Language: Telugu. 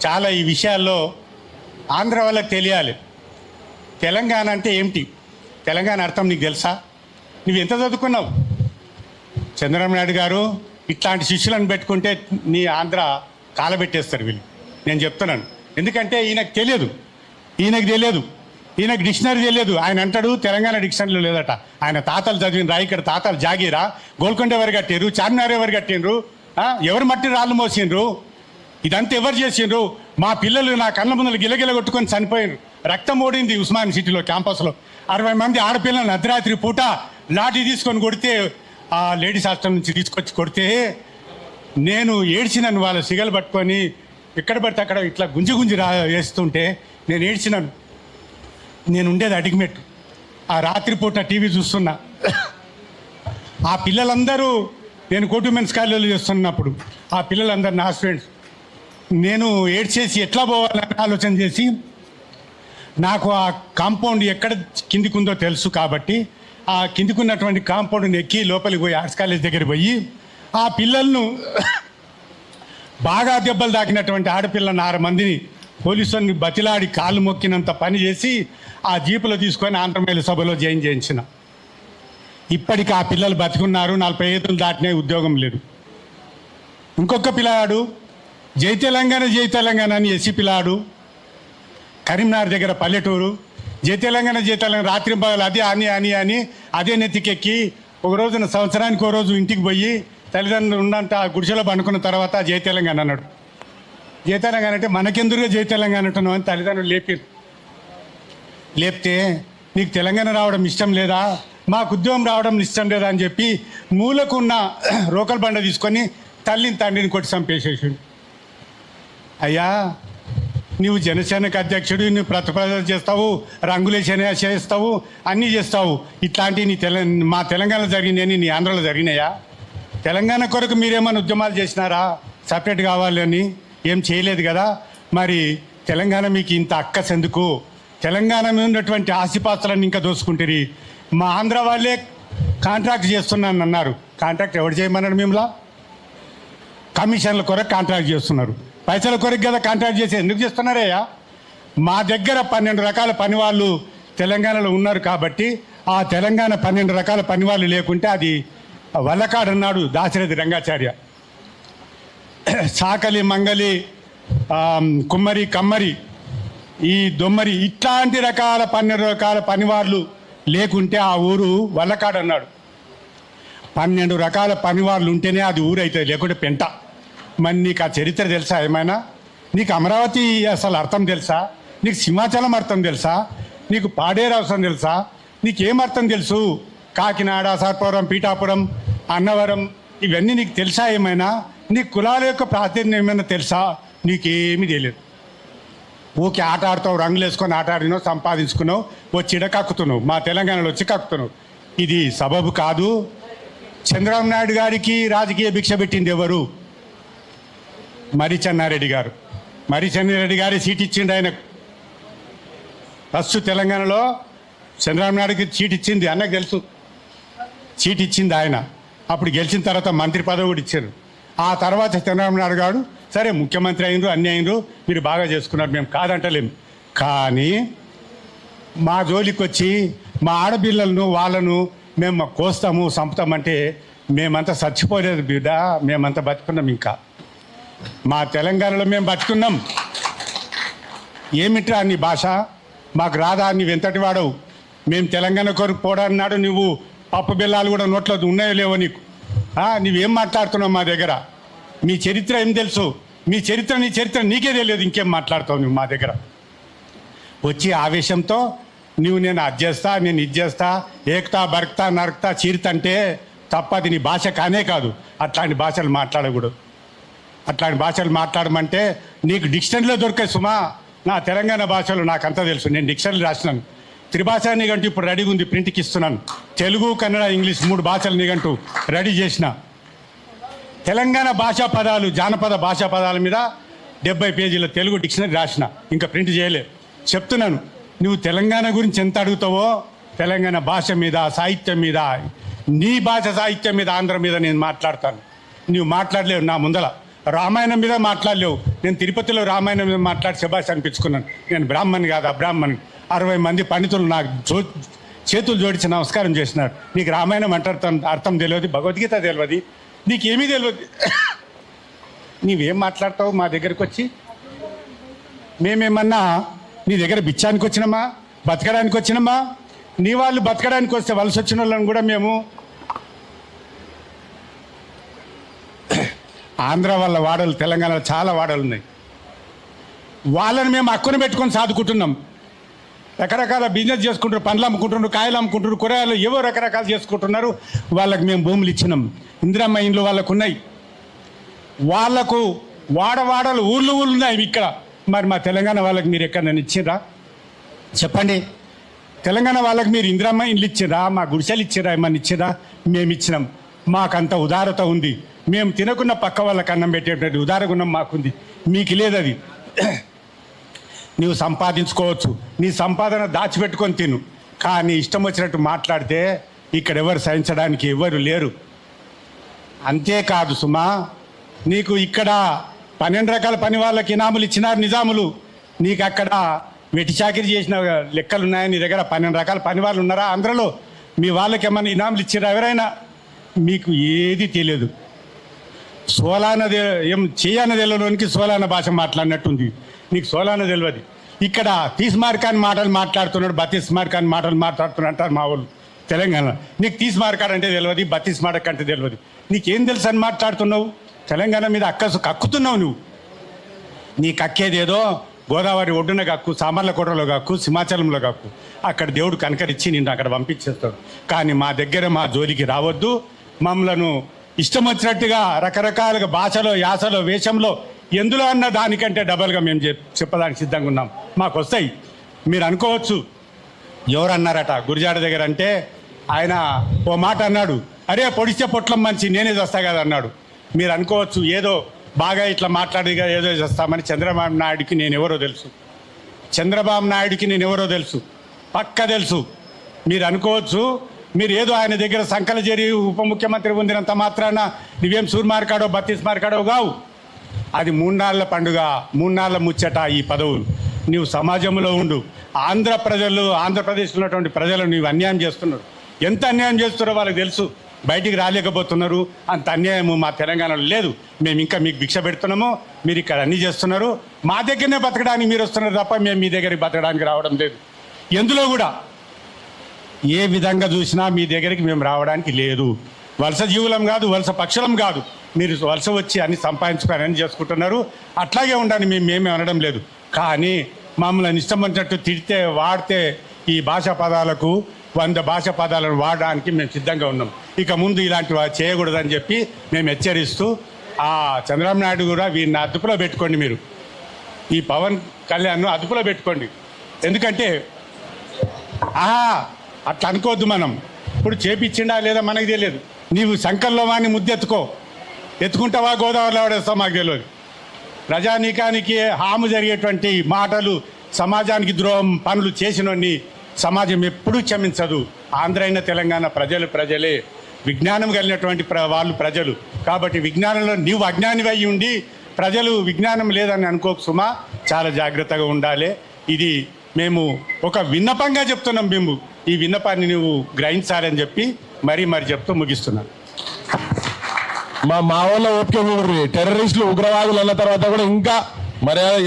చాలా ఈ విషయాల్లో ఆంధ్ర వాళ్ళకి తెలియాలి. తెలంగాణ అంటే ఏమిటి, తెలంగాణ అర్థం నీకు తెలుసా? నువ్వు ఎంత చదువుకున్నావు? చంద్రబాబు నాయుడు గారు ఇట్లాంటి శిష్యులను పెట్టుకుంటే నీ ఆంధ్ర కాలబెట్టేస్తారు వీళ్ళు. నేను చెప్తున్నాను, ఎందుకంటే ఈయనకు తెలియదు, ఈయనకు డిక్షనరీ తెలియదు. ఆయన అంటాడు తెలంగాణ డిక్షనరీలో లేదట. ఆయన తాతలు చదివినరా? ఇక్కడ తాతలు జాగీరా? గోల్కొండ ఎవరు కట్టిండ్రు? చార్మినార్ ఎవరు కట్టిండ్రు? ఎవరు మట్టి రాళ్ళు మోసిండ్రు? ఇదంతా ఎవరు చేసిండ్రు? మా పిల్లలు నా కళ్ళ ముందు గిలగిల కొట్టుకొని చనిపోయినారు. రక్తం ఓడింది ఉస్మాన్ సిటీలో క్యాంపస్లో. 60 మంది ఆడపిల్లలను అర్ధరాత్రి పూట లాఠీ తీసుకొని కొడితే, ఆ లేడీస్ హాస్టల్ నుంచి తీసుకొచ్చి కొడితే నేను ఏడ్చినాను. వాళ్ళ సిగలు పట్టుకొని ఎక్కడ పడితే అక్కడ ఇట్లా గుంజి వేస్తుంటే నేను ఏడ్చినాను. నేను ఉండేది అడిగిమెట్టు. ఆ రాత్రిపూట టీవీ చూస్తున్నా. ఆ పిల్లలందరూ, నేను కోటి ఉమెన్స్ కాలేజీలో చేస్తున్నప్పుడు ఆ పిల్లలందరూ నా స్టూడెంట్స్. నేను ఏడ్చేసి ఎట్లా పోవాలని ఆలోచన చేసి, నాకు ఆ కాంపౌండ్ ఎక్కడ కిందికి ఉందో తెలుసు కాబట్టి ఆ కిందికి ఉన్నటువంటి కాంపౌండ్ని ఎక్కి లోపలికి పోయి ఆర్ట్స్ కాలేజ్ దగ్గర పోయి ఆ పిల్లలను బాగా దెబ్బలు తాకినటువంటి ఆడపిల్లను 6 మందిని పోలీసుని బతిలాడి కాళ్ళు మొక్కినంత పని చేసి ఆ జీపులో తీసుకొని ఆంధ్రమేల సభలో జాయిన్ చేయించిన. ఇప్పటికి ఆ పిల్లలు బతికున్నారు. 40 ఏళ్ళు దాటినే ఉద్యోగం లేదు. ఇంకొక పిల్లాడు జై తెలంగాణ అని ఎస్సీ పిల్లాడు, కరీంనగర్ దగ్గర పల్లెటూరు. జై తెలంగాణ రాత్రి పగలు అదే అని అదే నెత్తికెక్కి ఒక రోజున సంవత్సరానికి 1 రోజు ఇంటికి పోయి తల్లిదండ్రులు ఉన్నంత గుడిసెలో పండుకున్న తర్వాత జై తెలంగాణ అన్నాడు. జై తెలంగాణ అంటే మనకెందుకుగా జై తెలంగాణ అంటున్నావు అని తల్లిదండ్రులు లేపితే, నీకు తెలంగాణ రావడం ఇష్టం లేదా, మాకు ఉద్యోగం రావడం ఇష్టం లేదా అని చెప్పి మూలకున్న రోకల్ బండ తీసుకొని తల్లిని తండ్రిని కొట్టి చంపేసేసాడు. అయ్యా, నీవు జనసేనకు అధ్యక్షుడు, నువ్వు ప్రతిపాదన చేస్తావు, రంగులేసేన చేస్తావు, అన్నీ చేస్తావు. ఇట్లాంటివి మా తెలంగాణలో జరిగినాయని నీ ఆంధ్రలో జరిగినాయా? తెలంగాణ కొరకు మీరేమైనా ఉద్యమాలు చేసినారా? సపరేట్ కావాలని ఏం చేయలేదు కదా. మరి తెలంగాణ మీకు ఇంత అక్కస్ ఎందుకు? తెలంగాణ మీద ఉన్నటువంటి ఆస్తిపాస్తులను ఇంకా దోసుకుంటారు. మా ఆంధ్ర వాళ్ళే కాంట్రాక్ట్ చేస్తున్నాను అన్నారు. కాంట్రాక్ట్ ఎవరు చేయమన్నాడు? మిమ్మల్ని కమిషన్ల కొరకు కాంట్రాక్ట్ చేస్తున్నారు. పైసల కొరకు కదా కాంట్రాక్ట్ చేసి ఎందుకు చేస్తున్నారయ్యా? మా దగ్గర 12 రకాల పని వాళ్ళు తెలంగాణలో ఉన్నారు కాబట్టి ఆ తెలంగాణ 12 రకాల పని వాళ్ళు లేకుంటే అది వల్లకాడు అన్నాడు దాశరథి రంగాచార్య. సాకలి, మంగలి, కుమ్మరి, కమ్మరి, ఈ దొమ్మరి ఇట్లాంటి రకాల 12 రకాల పనివాళ్ళు లేకుంటే ఆ ఊరు వల్లకాడు అన్నాడు. 12 రకాల పనివాళ్ళు ఉంటేనే అది ఊరు అవుతుంది, లేకుంటే పెంట. మరి నీకు ఆ చరిత్ర తెలుసా? ఏమైనా నీకు అమరావతి అసలు అర్థం తెలుసా? నీకు సింహాచలం అర్థం తెలుసా? నీకు పాడేరు అవసరం తెలుసా? నీకేం అర్థం తెలుసు? కాకినాడ, సర్పవరం, పీఠాపురం, అన్నవరం ఇవన్నీ నీకు తెలుసా? ఏమైనా నీ కులాల యొక్క ప్రాతినిధ్యం ఏమైనా తెలుసా? నీకేమీ తెలియదు. ఓకే, ఆట ఆడుతావు, రంగులు వేసుకొని ఆట ఆడినావు, సంపాదించుకున్నావు, వచ్చి ఇడ కక్కుతున్నావు, మా తెలంగాణలో వచ్చి కక్కుతున్నావు. ఇది సబబు కాదు. చంద్రబాబు నాయుడు గారికి రాజకీయ భిక్ష పెట్టింది ఎవరు? మర్రి చెన్నారెడ్డి గారు. మర్రి చెన్నారెడ్డి గారి సీట్ ఇచ్చిండు ఆయనకు. ఫస్ట్ తెలంగాణలో చంద్రబాబు నాయుడుకి సీట్ ఇచ్చింది అన్నకు తెలుసు. సీట్ ఇచ్చింది ఆయన. అప్పుడు గెలిచిన తర్వాత మంత్రి పదవి కూడా ఇచ్చారు. ఆ తర్వాత చంద్రబాబు నాయుడు గారు సరే ముఖ్యమంత్రి అయినరు, అన్నీ అయినరు, మీరు బాగా చేసుకున్నారు, మేము కాదంటలేము. కానీ మా జోలికి వచ్చి మా ఆడపిల్లలను వాళ్ళను మేము కోస్తాము, చంపుతామంటే మేమంతా చచ్చిపోలేదు బిడ్డ, మేమంతా బతుకున్నాం. ఇంకా మా తెలంగాణలో మేము బతుకున్నాం. ఏమిట్రా నీ భాష? మాకు రాదా? నువ్వు ఎంతటి వాడవు? మేము తెలంగాణ కొరకు పోడన్నాడు. నువ్వు పప్పు బెల్లాలు కూడా నోట్లో ఉన్నాయో లేవో నీకు? నువ్వేం మాట్లాడుతున్నావు మా దగ్గర? మీ చరిత్ర ఏం తెలుసు? నీ చరిత్ర నీకే తెలియదు. ఇంకేం మాట్లాడతావు నువ్వు మా దగ్గర? వచ్చి ఆవేశంతో నువ్వు నేను అది చేస్తా, నేను ఇది చేస్తా, ఏక్తా, బర్క్తా, నరక్తా, చీరుతంటే తప్పది నీ భాష కానే కాదు. అట్లాంటి భాషలు మాట్లాడకూడదు. అట్లాంటి భాషలు మాట్లాడమంటే నీకు డిక్షనరీలో దొరికే సుమా. నా తెలంగాణ భాషలు నాకంతా తెలుసు. నేను డిక్షనరీ రాసినాను. త్రిభాషా నిఘంటు ఇప్పుడు రెడీగా ఉంది, ప్రింట్కి ఇస్తున్నాను. తెలుగు, కన్నడ, ఇంగ్లీష్ 3 భాషల నిఘంటు రెడీ చేసిన. తెలంగాణ భాషా పదాలు, జానపద భాషా పదాల మీద 70 పేజీల తెలుగు డిక్షనరీ రాసిన. ఇంకా ప్రింట్ చేయలే. చెప్తున్నాను, నువ్వు తెలంగాణ గురించి ఎంత అడుగుతావో తెలంగాణ భాష మీద, సాహిత్యం మీద, నీ భాష సాహిత్యం మీద, ఆంధ్ర మీద నేను మాట్లాడతాను. నువ్వు మాట్లాడలేవు నా ముందల. రామాయణం మీద మాట్లాడలేవు. నేను తిరుపతిలో రామాయణం మీద మాట్లాడి శభాష్ అనిపించుకున్నాను. నేను బ్రాహ్మణ్ కాదు, అబ్రాహ్మణ్. 60 మంది పండితులు నాకు చేతులు జోడించి నమస్కారం చేసినారు. నీకు రామాయణం అంటే అర్థం తెలియదు, భగవద్గీత తెలియదు, నీకేమీ తెలియదు. నీవేం మాట్లాడతావు మా దగ్గరికి వచ్చి? మేమేమన్నా నీ దగ్గర బిచ్చానికి వచ్చినామా, బతకడానికి వచ్చినామా? నీ వాళ్ళు బతకడానికి వస్తే వలస వచ్చిన వాళ్ళని కూడా మేము ఆంధ్ర వాళ్ళ వాడలు, తెలంగాణలో చాలా వాడలు ఉన్నాయి, వాళ్ళని మేము హక్కును పెట్టుకొని సాదుకుంటున్నాం. రకరకాల బిజినెస్ చేసుకుంటారు, పండ్లు అమ్ముకుంటున్నారు, కాయలు అమ్ముకుంటున్నారు, కూరగాయలు ఏవో రకరకాలు చేసుకుంటున్నారు. వాళ్ళకి మేము భూములు ఇచ్చినాం, ఇందిరమ్మ ఇండ్లు వాళ్ళకు ఉన్నాయి. వాళ్లకు వాడవాడలు ఊళ్ళు ఉన్నాయి ఇక్కడ. మరి మా తెలంగాణ వాళ్ళకి మీరు ఎక్కడ నన్ను ఇచ్చిర్రా చెప్పండి? తెలంగాణ వాళ్ళకి మీరు ఇందిరమ్మ ఇండ్లు ఇచ్చిర్రా, మా గుడిసెలు ఇచ్చిర్రా, ఏమన్నా ఇచ్చిర్రా? మేము ఇచ్చినాం. మాకంత ఉదారత ఉంది. మేము తినకున్న పక్క వాళ్ళకి అన్నం పెట్టేటువంటి ఉదారగుణం మాకుంది, మీకు లేదు. అది నీవు సంపాదించుకోవచ్చు, నీ సంపాదన దాచిపెట్టుకొని తిను, కానీ ఇష్టం వచ్చినట్టు మాట్లాడితే ఇక్కడ ఎవరు సహించడానికి ఎవరు లేరు. అంతేకాదు సుమా, నీకు ఇక్కడ 12 రకాల పని వాళ్ళకి ఇనాములు ఇచ్చినారు నిజాములు. నీకు అక్కడ వెట్టి చాకిరి చేసిన లెక్కలు ఉన్నాయా? నీ దగ్గర 12 రకాల పని వాళ్ళు ఉన్నారా ఆంధ్రలో? మీ వాళ్ళకి ఏమన్నా ఇనాములు ఇచ్చారా ఎవరైనా? మీకు ఏది తెలియదు. సోలానది ఏం చేయని తెలియలోనికి సోలాన భాష మాట్లాడినట్టుంది. నీకు సోలాన తెలియదు. ఇక్కడ తీస్మార్కాని మాటలు మాట్లాడుతున్నాడు, బతీస్మార్కాని మాటలు మాట్లాడుతున్నాడు అంటారు మా వాళ్ళు తెలంగాణ. నీకు తీస్మార్కాడు అంటే తెలియదు, బతీస్మార్క్ అంటే తెలియదు. నీకేం తెలుసు అని మాట్లాడుతున్నావు? తెలంగాణ మీద కక్కుతున్నావు నువ్వు. నీ కక్కేదేదో గోదావరి ఒడ్డున కక్కు, సామర్లకోటలో కక్కు, సింహాచలంలో కక్కు. అక్కడ దేవుడు కనకరిచ్చి నిన్ను అక్కడ పంపించేస్తాడు. కానీ మా దగ్గర మా జోలికి రావద్దు. మమ్మలను ఇష్టం వచ్చినట్టుగా రకరకాలుగా భాషలో, యాసలో, వేషంలో ఎందులో అన్న దానికంటే డబల్గా మేము చెప్పడానికి సిద్ధంగా ఉన్నాం. మాకు వస్తాయి. మీరు అనుకోవచ్చు ఎవరన్నారట గురిజాడ దగ్గర అంటే, ఆయన ఓ మాట అన్నాడు, అరే పొడిస్తే పొట్లం మంచి నేనే చేస్తా కదా అన్నాడు. మీరు అనుకోవచ్చు ఏదో బాగా ఇట్లా మాట్లాడిగా ఏదో చేస్తామని. చంద్రబాబు నాయుడికి నేను ఎవరో తెలుసు, చంద్రబాబు నాయుడికి నేను ఎవరో తెలుసు, పక్క తెలుసు. మీరు అనుకోవచ్చు మీరు ఏదో ఆయన దగ్గర సంకల చేరి ఉప ముఖ్యమంత్రి పొందినంత మాత్రాన నువ్వేం సూర్మార్కాడో బత్తీస్మార్కాడో కావు. అది 3 నాళ్ళ పండుగ, 3 నాళ్ళ ముచ్చట ఈ పదవులు. నీవు సమాజంలో ఉండు. ఆంధ్రప్రదేశ్లో ఉన్నటువంటి ప్రజలు నీవు అన్యాయం చేస్తున్నారు. ఎంత అన్యాయం చేస్తున్నారో వాళ్ళకి తెలుసు. బయటికి రాలేకపోతున్నారు. అంత అన్యాయము మా తెలంగాణలో లేదు. మేము ఇంకా మీకు భిక్ష పెడుతున్నాము, మీరు ఇక్కడ అన్నీ చేస్తున్నారు. మా దగ్గరనే బతకడానికి మీరు వస్తున్నారు తప్ప మేము మీ దగ్గరికి బతకడానికి రావడం లేదు. ఎందులో కూడా ఏ విధంగా చూసినా మీ దగ్గరికి మేము రావడానికి లేదు. వలస జీవులం కాదు, వలస పక్షులం కాదు. మీరు వలస వచ్చి అన్ని సంపాదించుకొని అన్ని చేసుకుంటున్నారు. అట్లాగే ఉండాలని మేమేమీ అనడం లేదు. కానీ మమ్మల్ని ఇష్టం వచ్చినట్టు తిడితే, వాడితే ఈ భాషా పదాలకు 100 భాషా పదాలను వాడడానికి మేము సిద్ధంగా ఉన్నాం. ఇక ముందు ఇలాంటివి చేయకూడదని చెప్పి మేము హెచ్చరిస్తూ, ఆ చంద్రబాబు నాయుడు కూడా వీరిని అదుపులో పెట్టుకోండి. మీరు ఈ పవన్ కళ్యాణ్ను అదుపులో పెట్టుకోండి. ఎందుకంటే అట్లా అనుకోవద్దు. మనం ఇప్పుడు చేపించిండా లేదా మనకు తెలియదు. నీవు శంకర్లో వాడిని ఎత్తుకుంటావా గోదావరిలో ఆడేస్తావు మాకు తెలియదు. ప్రజానీకానికి హాము జరిగేటువంటి మాటలు, సమాజానికి ద్రోహం పనులు చేసినోన్ని సమాజం ఎప్పుడూ క్షమించదు. ఆంధ్ర అయిన తెలంగాణ ప్రజలే విజ్ఞానం కలిగినటువంటి వాళ్ళు ప్రజలు. కాబట్టి విజ్ఞానంలో నీవు అజ్ఞానివి అయి ఉండి ప్రజలు విజ్ఞానం లేదని అనుకోకు సుమా. చాలా జాగ్రత్తగా ఉండాలి. ఇది మేము ఒక విన్నపంగా చెప్తున్నాం. మేము ఈ విన్నపాన్ని నువ్వు గ్రహించాలని చెప్పి మరీ చెప్తూ ముగిస్తున్నాను. మా వాళ్ళ ఓపిక టెర్రరిస్టులు, ఉగ్రవాదులు అన్న తర్వాత కూడా ఇంకా మర్యాద